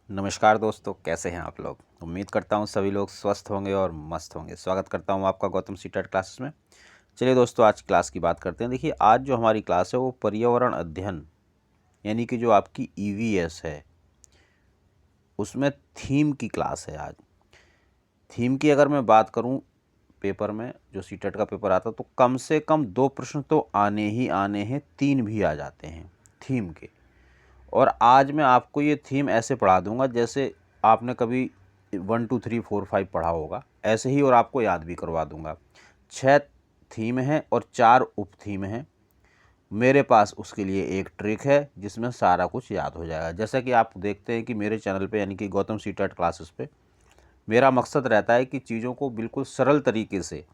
नमस्कार दोस्तों, कैसे हैं आप लोग। उम्मीद करता हूं सभी लोग स्वस्थ होंगे और मस्त होंगे। स्वागत करता हूं आपका गौतम सी टेट क्लासेस में। चलिए दोस्तों, आज क्लास की बात करते हैं। देखिए, आज जो हमारी क्लास है वो पर्यावरण अध्ययन यानी कि जो आपकी ईवीएस है उसमें थीम की क्लास है आज। थीम की अगर मैं बात करूं, पेपर में जो सी टेट का पेपर आता तो कम से कम 2 प्रश्न तो आने ही आने हैं, 3 भी आ जाते हैं थीम के। और आज मैं आपको ये थीम ऐसे पढ़ा दूंगा जैसे आपने कभी 1 2 3 4 5 पढ़ा होगा, ऐसे ही, और आपको याद भी करवा दूंगा। 6 थीम हैं और 4 उप थीम हैं। मेरे पास उसके लिए एक ट्रिक है जिसमें सारा कुछ याद हो जाएगा। जैसा कि आप देखते हैं कि मेरे चैनल पे यानी कि गौतम सी टेट क्लासेस पे मेरा मकसद रहता है कि चीज़ों को बिल्कुल सरल तरीके से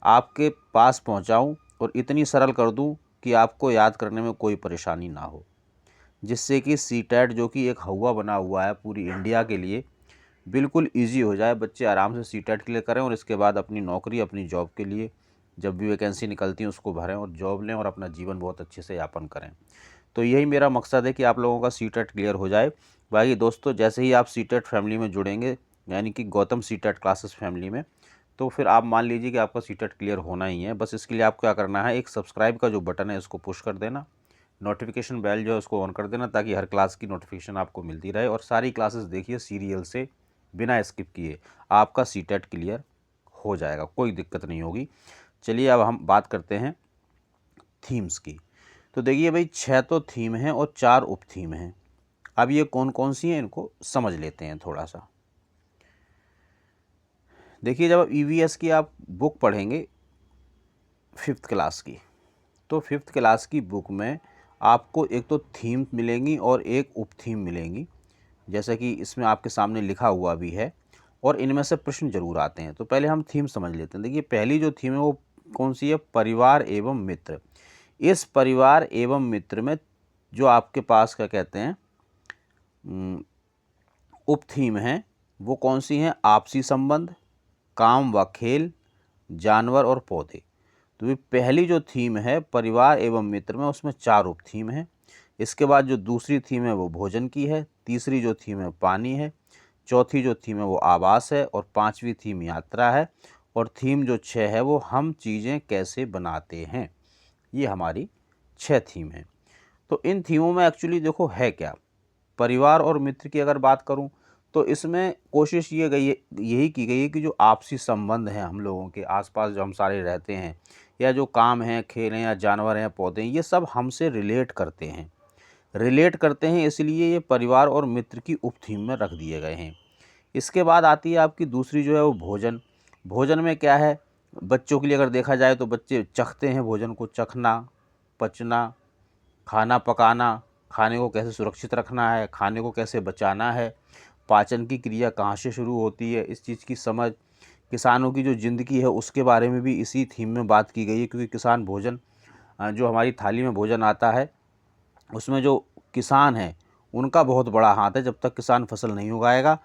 आपके पास पहुंचाऊं और इतनी सरल कर दूं कि आपको याद करने में कोई परेशानी ना हो, जिससे कि सी टेट जो कि एक हवा बना हुआ है पूरी इंडिया के लिए, बिल्कुल ईजी हो जाए। बच्चे आराम से सी टेट क्लियर करें और इसके बाद अपनी नौकरी, अपनी जॉब के लिए जब भी वैकेंसी निकलती है उसको भरें और जॉब लें और अपना जीवन बहुत अच्छे से यापन करें। तो यही मेरा मकसद है कि आप लोगों का सी टेट क्लियर हो जाए। बाकी दोस्तों, जैसे ही आप सी टेट फैमिली में जुड़ेंगे यानी कि Gautam C TET classes family में, तो फिर आप मान लीजिए कि आपका सी टेट क्लियर होना ही है। बस इसके लिए आपको क्या करना है, एक सब्सक्राइब का जो बटन है इसको पुश कर देना, नोटिफिकेशन बेल जो है उसको ऑन कर देना, ताकि हर क्लास की नोटिफिकेशन आपको मिलती रहे और सारी क्लासेस देखिए सीरियल से बिना स्किप किए। आपका सी टेट क्लियर हो जाएगा, कोई दिक्कत नहीं होगी। चलिए अब हम बात करते हैं थीम्स की। तो देखिए भाई, 6 तो थीम हैं और 4 उप थीम हैं। अब ये कौन कौन सी हैं इनको समझ लेते हैं थोड़ा सा। देखिए, जब ईवीएस की आप बुक पढ़ेंगे 5th क्लास की, तो 5th क्लास की बुक में आपको एक तो थीम मिलेंगी और एक उप थीम मिलेंगी, जैसा कि इसमें आपके सामने लिखा हुआ भी है, और इनमें से प्रश्न जरूर आते हैं। तो पहले हम थीम समझ लेते हैं। देखिए, पहली जो थीम है वो कौन सी है, परिवार एवं मित्र। इस परिवार एवं मित्र में जो आपके पास क्या कहते हैं उप थीम है, वो कौन सी हैं, आपसी संबंध, काम व खेल, जानवर और पौधे। तो ये पहली जो थीम है परिवार एवं मित्र में, उसमें 4 उप थीम है। इसके बाद जो दूसरी थीम है वो भोजन की है, तीसरी जो थीम है पानी है, चौथी जो थीम है वो आवास है, और 5वीं थीम यात्रा है, और थीम जो 6 है वो हम चीज़ें कैसे बनाते हैं। ये हमारी 6 थीम है। तो इन थीमों में एक्चुअली देखो है क्या। परिवार और मित्र की अगर बात करूं तो इसमें कोशिश ये गई है, यही की गई है कि जो आपसी संबंध हैं हम लोगों के आसपास जो हम सारे रहते हैं, या जो काम हैं, खेल हैं, या जानवर हैं, पौधे हैं, ये सब हमसे रिलेट करते हैं, इसलिए ये परिवार और मित्र की उप थीम में रख दिए गए हैं। इसके बाद आती है आपकी दूसरी जो है वो भोजन। भोजन में क्या है, बच्चों के लिए अगर देखा जाए तो बच्चे चखते हैं भोजन को, चखना, पचना, खाना पकाना, खाने को कैसे सुरक्षित रखना है, खाने को कैसे बचाना है, पाचन की क्रिया कहाँ से शुरू होती है, इस चीज़ की समझ, किसानों की जो ज़िंदगी है उसके बारे में भी इसी थीम में बात की गई है। क्योंकि किसान भोजन, जो हमारी थाली में भोजन आता है उसमें जो किसान है उनका बहुत बड़ा हाथ है। जब तक किसान फसल नहीं उगाएगा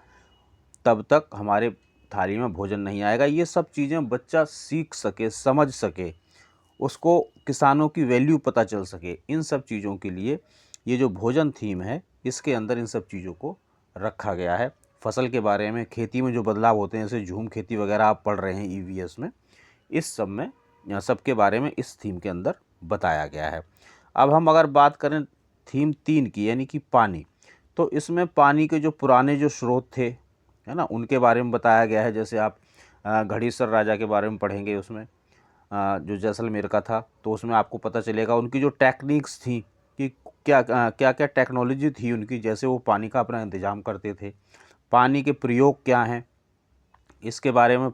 तब तक हमारे थाली में भोजन नहीं आएगा। ये सब चीज़ें बच्चा सीख सके, समझ सके, उसको किसानों की वैल्यू पता चल सके, इन सब चीज़ों के लिए ये जो भोजन थीम है इसके अंदर इन सब चीज़ों को रखा गया है। फसल के बारे में, खेती में जो बदलाव होते हैं, जैसे झूम खेती वगैरह आप पढ़ रहे हैं ईवीएस में, इस सब में, सब के बारे में इस थीम के अंदर बताया गया है। अब हम अगर बात करें थीम 3 की यानी कि पानी, तो इसमें पानी के जो पुराने जो स्रोत थे, है ना, उनके बारे में बताया गया है। जैसे आप घड़ीसर राजा के बारे में पढ़ेंगे उसमें, जो जैसलमेर का था, तो उसमें आपको पता चलेगा उनकी जो टेक्निक्स थी कि क्या क्या क्या टेक्नोलॉजी थी उनकी, जैसे वो पानी का अपना इंतज़ाम करते थे, पानी के प्रयोग क्या हैं, इसके बारे में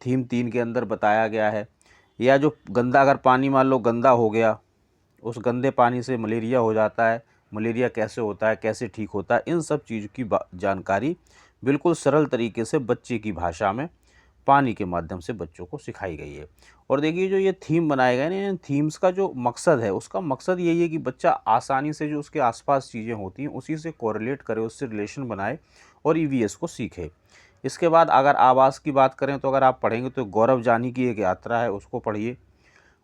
थीम 3 के अंदर बताया गया है। या जो गंदा, अगर पानी मान लो गंदा हो गया, उस गंदे पानी से मलेरिया हो जाता है, मलेरिया कैसे होता है, कैसे ठीक होता है, इन सब चीज़ की जानकारी बिल्कुल सरल तरीके से बच्चे की भाषा में पानी के माध्यम से बच्चों को सिखाई गई है। और देखिए, जो ये थीम बनाए गए ना, इन थीम्स का जो मकसद है, उसका मकसद यही है कि बच्चा आसानी से जो उसके आसपास चीज़ें होती हैं उसी से कोरिलेट करे, उससे रिलेशन बनाए और ईवीएस को सीखे। इसके बाद अगर आवास की बात करें तो अगर आप पढ़ेंगे तो गौरव जानी की एक यात्रा है, उसको पढ़िए।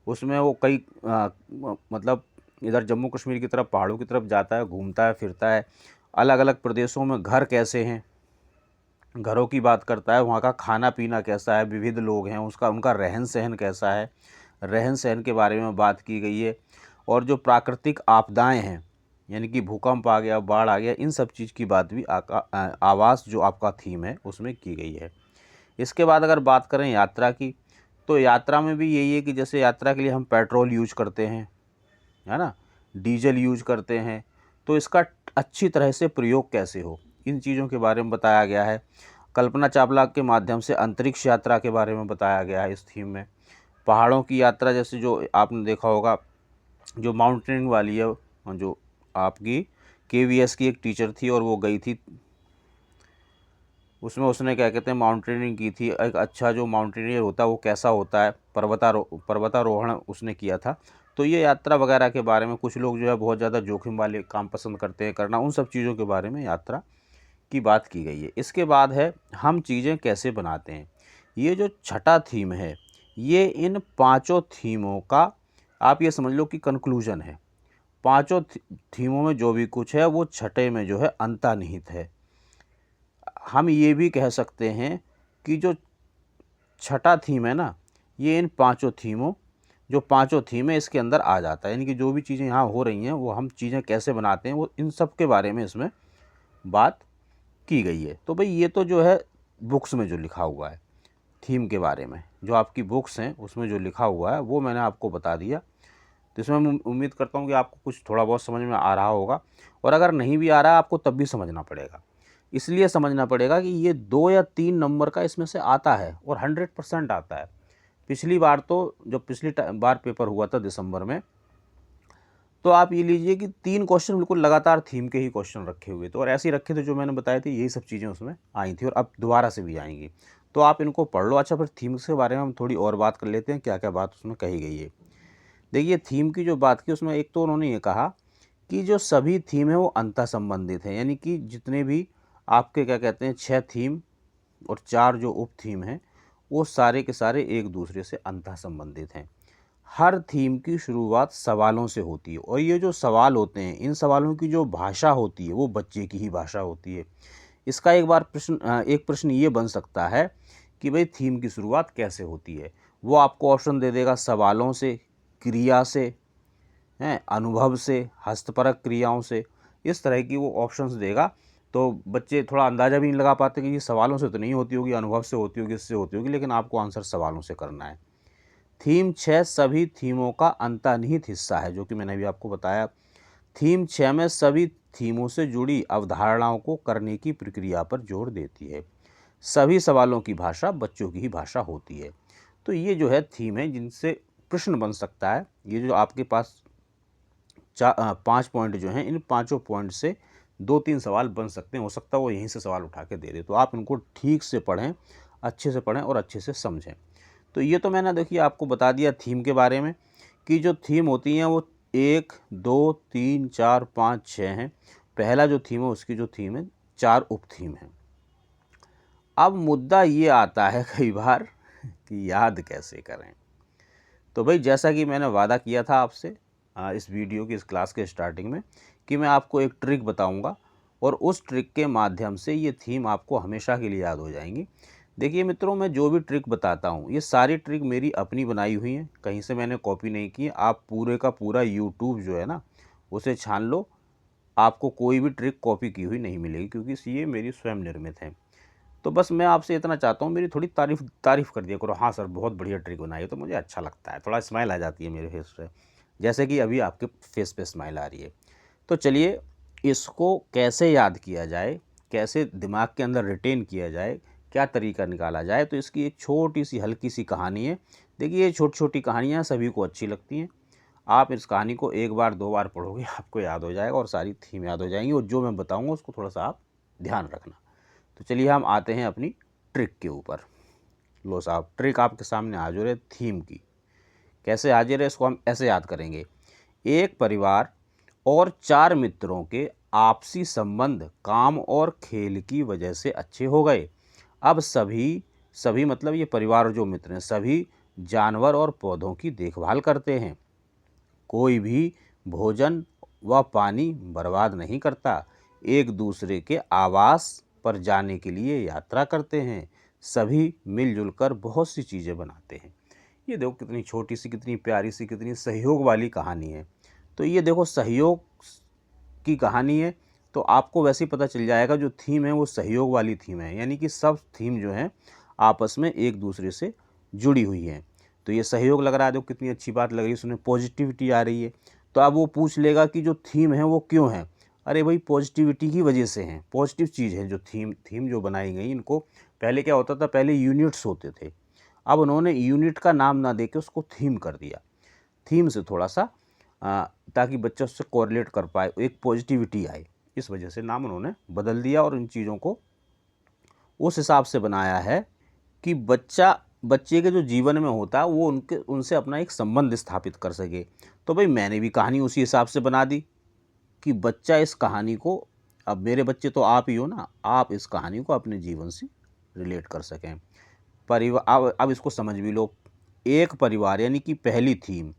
उसमें वो कई मतलब इधर जम्मू कश्मीर की तरफ, पहाड़ों की तरफ जाता है, घूमता है, फिरता है, अलग अलग प्रदेशों में घर कैसे हैं, घरों की बात करता है, वहाँ का खाना पीना कैसा है, विविध लोग हैं उसका, उनका रहन सहन कैसा है, रहन सहन के बारे में बात की गई है। और जो प्राकृतिक आपदाएं हैं, यानी कि भूकंप आ गया, बाढ़ आ गया, इन सब चीज़ की बात भी आवास जो आपका थीम है उसमें की गई है। इसके बाद अगर बात करें यात्रा की, तो यात्रा में भी यही है कि जैसे यात्रा के लिए हम पेट्रोल यूज करते हैं, है ना, डीजल यूज करते हैं, तो इसका अच्छी तरह से प्रयोग कैसे हो, इन चीज़ों के बारे में बताया गया है। कल्पना चावला के माध्यम से अंतरिक्ष यात्रा के बारे में बताया गया है इस थीम में। पहाड़ों की यात्रा, जैसे जो आपने देखा होगा, जो माउंटेनिंग वाली है, जो आपकी केवीएस की एक टीचर थी और वो गई थी, उसमें उसने क्या कहते हैं माउंटेनियरिंग की थी। एक अच्छा जो माउंटेनियर होता है वो कैसा होता है, पर्वतारोहण उसने किया था। तो ये यात्रा वगैरह के बारे में, कुछ लोग जो है बहुत ज़्यादा जोखिम वाले काम पसंद करते हैं करना, उन सब चीज़ों के बारे में यात्रा की बात की गई है। इसके बाद है हम चीज़ें कैसे बनाते हैं। ये जो छठा थीम है, ये इन पांचों थीमों का आप ये समझ लो कि कंक्लूजन है। पांचों थीमों में जो भी कुछ है वो छठे में जो है अंतर्निहित है। हम ये भी कह सकते हैं कि जो छठा थीम है ना, ये इन पांचों थीमों, जो पांचों थीम है इसके अंदर आ जाता है। यानी कि जो भी चीज़ें यहाँ हो रही हैं वो हम चीज़ें कैसे बनाते हैं, वो इन सब के बारे में इसमें बात की गई है। तो भाई ये तो जो है बुक्स में जो लिखा हुआ है थीम के बारे में, जो आपकी बुक्स हैं उसमें जो लिखा हुआ है वो मैंने आपको बता दिया। तो इसमें मैं उम्मीद करता हूँ कि आपको कुछ थोड़ा बहुत समझ में आ रहा होगा, और अगर नहीं भी आ रहा है आपको तब भी समझना पड़ेगा। इसलिए समझना पड़ेगा कि ये 2 या 3 नंबर का इसमें से आता है और 100% आता है। पिछली बार तो जब पिछली बार पेपर हुआ था दिसंबर में, तो आप ये लीजिए कि 3 क्वेश्चन बिल्कुल लगातार थीम के ही क्वेश्चन रखे हुए थे, और ऐसे ही रखे थे जो मैंने बताए थे, यही सब चीज़ें उसमें आई थी और अब दोबारा से भी आएंगी। तो आप इनको पढ़ लो। अच्छा, फिर थीम्स के बारे में हम थोड़ी और बात कर लेते हैं, क्या क्या बात उसमें कही गई है। देखिए, थीम की जो बात की उसमें एक तो उन्होंने ये कहा कि जो सभी थीम है वो अंतः संबंधित है। यानी कि जितने भी आपके क्या कहते हैं 6 थीम और 4 जो उप थीम हैं, वो सारे के सारे एक दूसरे से अंतः संबंधित हैं। हर थीम की शुरुआत सवालों से होती है, और ये जो सवाल होते हैं, इन सवालों की जो भाषा होती है वो बच्चे की ही भाषा होती है। इसका एक प्रश्न ये बन सकता है कि भाई थीम की शुरुआत कैसे होती है। वो आपको ऑप्शन दे देगा सवालों से, क्रिया से, हैं, अनुभव से, हस्तपरक क्रियाओं से, इस तरह की वो ऑप्शंस देगा। तो बच्चे थोड़ा अंदाज़ा भी नहीं लगा पाते कि ये सवालों से तो नहीं होती होगी, अनुभव से होती होगी, इससे होती होगी, लेकिन आपको आंसर सवालों से करना है। थीम 6 सभी थीमों का अंतर्निहित हिस्सा है, जो कि मैंने अभी आपको बताया। थीम 6 में सभी थीमों से जुड़ी अवधारणाओं को करने की प्रक्रिया पर जोर देती है। सभी सवालों की भाषा बच्चों की ही भाषा होती है। तो ये जो है थीम है जिनसे प्रश्न बन सकता है। ये जो आपके पास 5 पॉइंट जो हैं, इन पाँचों पॉइंट से 2-3 सवाल बन सकते हैं। हो सकता है वो यहीं से सवाल उठा के दे दे, तो आप इनको ठीक से पढ़ें, अच्छे से पढ़ें और अच्छे से समझें। तो ये तो मैंने देखिए आपको बता दिया थीम के बारे में, कि जो थीम होती हैं वो 1, 2, 3, 4, 5, 6 हैं। पहला जो थीम है उसकी जो थीम है 4 उप थीम हैं। अब मुद्दा ये आता है कई बार कि याद कैसे करें। तो भाई जैसा कि मैंने वादा किया था आपसे इस वीडियो की, इस क्लास के स्टार्टिंग में, कि मैं आपको एक ट्रिक बताऊंगा और उस ट्रिक के माध्यम से ये थीम आपको हमेशा के लिए याद हो जाएंगी। देखिए मित्रों, मैं जो भी ट्रिक बताता हूँ ये सारी ट्रिक मेरी अपनी बनाई हुई हैं, कहीं से मैंने कॉपी नहीं की। आप पूरे का पूरा यूट्यूब जो है ना उसे छान लो, आपको कोई भी ट्रिक कॉपी की हुई नहीं मिलेगी, क्योंकि ये मेरी स्वयं निर्मित है। तो बस मैं आपसे इतना चाहता हूँ, मेरी थोड़ी तारीफ़ कर दिया करो। हाँ सर, बहुत बढ़िया ट्रिक बनाई है, तो मुझे अच्छा लगता है, थोड़ा स्माइल आ जाती है मेरे फेस पे, जैसे कि अभी आपके फेस पे स्माइल आ रही है। तो चलिए, इसको कैसे याद किया जाए, कैसे दिमाग के अंदर रिटेन किया जाए, क्या तरीका निकाला जाए, तो इसकी एक छोटी सी हल्की सी कहानी है। देखिए, ये छोटी छोटी कहानियाँ सभी को अच्छी लगती हैं। आप इस कहानी को 1 बार 2 बार पढ़ोगे, आपको याद हो जाएगा और सारी थीम याद हो जाएंगी, और जो मैं बताऊँगा उसको थोड़ा सा आप ध्यान रखना। तो चलिए हम आते हैं अपनी ट्रिक के ऊपर। लो साहब, ट्रिक आपके सामने हाजिर है थीम की। कैसे हाजिर है, इसको हम ऐसे याद करेंगे। एक परिवार और 4 मित्रों के आपसी संबंध काम और खेल की वजह से अच्छे हो गए। अब सभी सभी मतलब ये परिवार और जो मित्र हैं, सभी जानवर और पौधों की देखभाल करते हैं। कोई भी भोजन व पानी बर्बाद नहीं करता। एक दूसरे के आवास पर जाने के लिए यात्रा करते हैं, सभी मिलजुल कर बहुत सी चीज़ें बनाते हैं। ये देखो कितनी छोटी सी, कितनी प्यारी सी, कितनी सहयोग वाली कहानी है। तो ये देखो सहयोग की कहानी है, तो आपको वैसे ही पता चल जाएगा जो थीम है वो सहयोग वाली थीम है, यानी कि सब थीम जो है आपस में एक दूसरे से जुड़ी हुई हैं। तो ये सहयोग लग रहा है, देखो कितनी अच्छी बात लग रही है, उसमें पॉजिटिविटी आ रही है। तो अब वो पूछ लेगा कि जो थीम है वो क्यों है? अरे भाई पॉजिटिविटी की वजह से हैं, पॉजिटिव चीज़ है जो थीम जो बनाई गई इनको। पहले क्या होता था, पहले यूनिट्स होते थे, अब उन्होंने यूनिट का नाम ना देके उसको थीम कर दिया। थीम से थोड़ा सा ताकि बच्चा उससे कोरिलेट कर पाए, एक पॉजिटिविटी आए, इस वजह से नाम उन्होंने बदल दिया और इन चीज़ों को उस हिसाब से बनाया है कि बच्चे के जो जीवन में होता है वो उनसे अपना एक संबंध स्थापित कर सके। तो भाई मैंने भी कहानी उसी हिसाब से बना दी कि बच्चा इस कहानी को, अब मेरे बच्चे तो आप ही हो ना, आप इस कहानी को अपने जीवन से रिलेट कर सकें। परिवार, अब इसको समझ भी लो। एक परिवार यानी कि पहली थीम,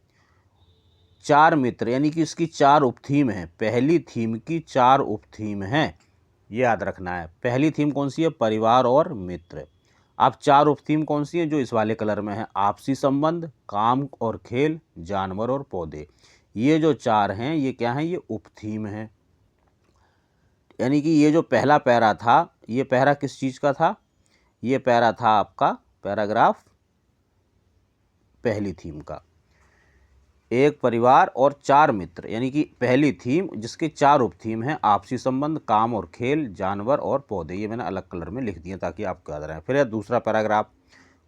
4 मित्र यानी कि इसकी 4 उपथीम हैं। पहली थीम की 4 उपथीम हैं, ये याद रखना है। पहली थीम कौन सी है? परिवार और मित्र। अब 4 उपथीम कौन सी हैं? जो इस वाले कलर में है, आपसी संबंध, काम और खेल, जानवर और पौधे। ये जो 4 हैं ये क्या हैं? ये उपथीम हैं। यानी कि ये जो पहला पैरा था, ये पैरा किस चीज़ का था? ये पैरा था आपका पैराग्राफ पहली थीम का। एक परिवार और 4 मित्र यानी कि पहली थीम जिसके 4 उपथीम हैं, आपसी संबंध, काम और खेल, जानवर और पौधे। ये मैंने अलग कलर में लिख दिए ताकि आपको याद रहे। फिर है दूसरा पैराग्राफ,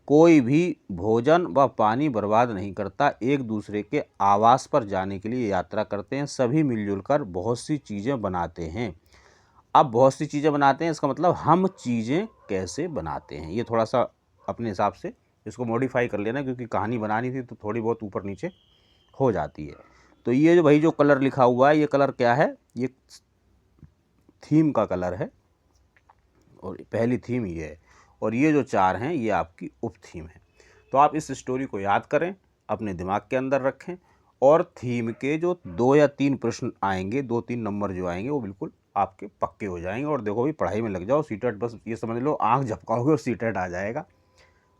कोई भी भोजन व पानी बर्बाद नहीं करता, एक दूसरे के आवास पर जाने के लिए यात्रा करते हैं, सभी मिलजुल कर बहुत सी चीज़ें बनाते हैं। अब बहुत सी चीज़ें बनाते हैं, इसका मतलब हम चीज़ें कैसे बनाते हैं, ये थोड़ा सा अपने हिसाब से इसको मॉडिफाई कर लेना, क्योंकि कहानी बनानी थी तो थोड़ी बहुत ऊपर नीचे हो जाती है। तो ये जो भाई जो कलर लिखा हुआ है, ये कलर क्या है? ये थीम का कलर है और पहली थीम ये है, और ये जो 4 हैं ये आपकी उप थीम है। तो आप इस स्टोरी को याद करें, अपने दिमाग के अंदर रखें, और थीम के जो 2 या 3 प्रश्न आएंगे, 2-3 नंबर जो आएंगे वो बिल्कुल आपके पक्के हो जाएंगे। और देखो भाई पढ़ाई में लग जाओ, सीटेट बस ये समझ लो आँख झपकाओगे और सीटेट आ जाएगा।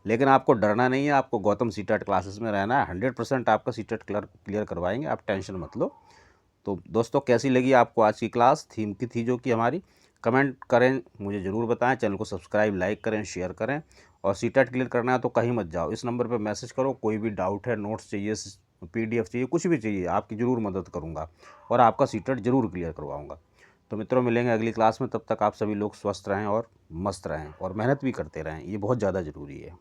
लेकिन आपको डरना नहीं है, आपको गौतम सीटेट क्लासेस में रहना है, 100% आपका सीटेट क्लियर करवाएंगे, आप टेंशन मत लो। तो दोस्तों कैसी लगी आपको आज की क्लास? थीम की थी जो कि हमारी, कमेंट करें, मुझे ज़रूर बताएं। चैनल को सब्सक्राइब, लाइक करें, शेयर करें। और सीटेट क्लियर करना है तो कहीं मत जाओ, इस नंबर पर मैसेज करो, कोई भी डाउट है, नोट्स चाहिए, PDF चाहिए, कुछ भी चाहिए, आपकी ज़रूर मदद करूँगा और आपका सीटेट ज़रूर क्लियर करवाऊँगा। तो मित्रों मिलेंगे अगली क्लास में, तब तक आप सभी लोग स्वस्थ रहें और मस्त रहें और मेहनत भी करते रहें, ये बहुत ज़्यादा ज़रूरी है।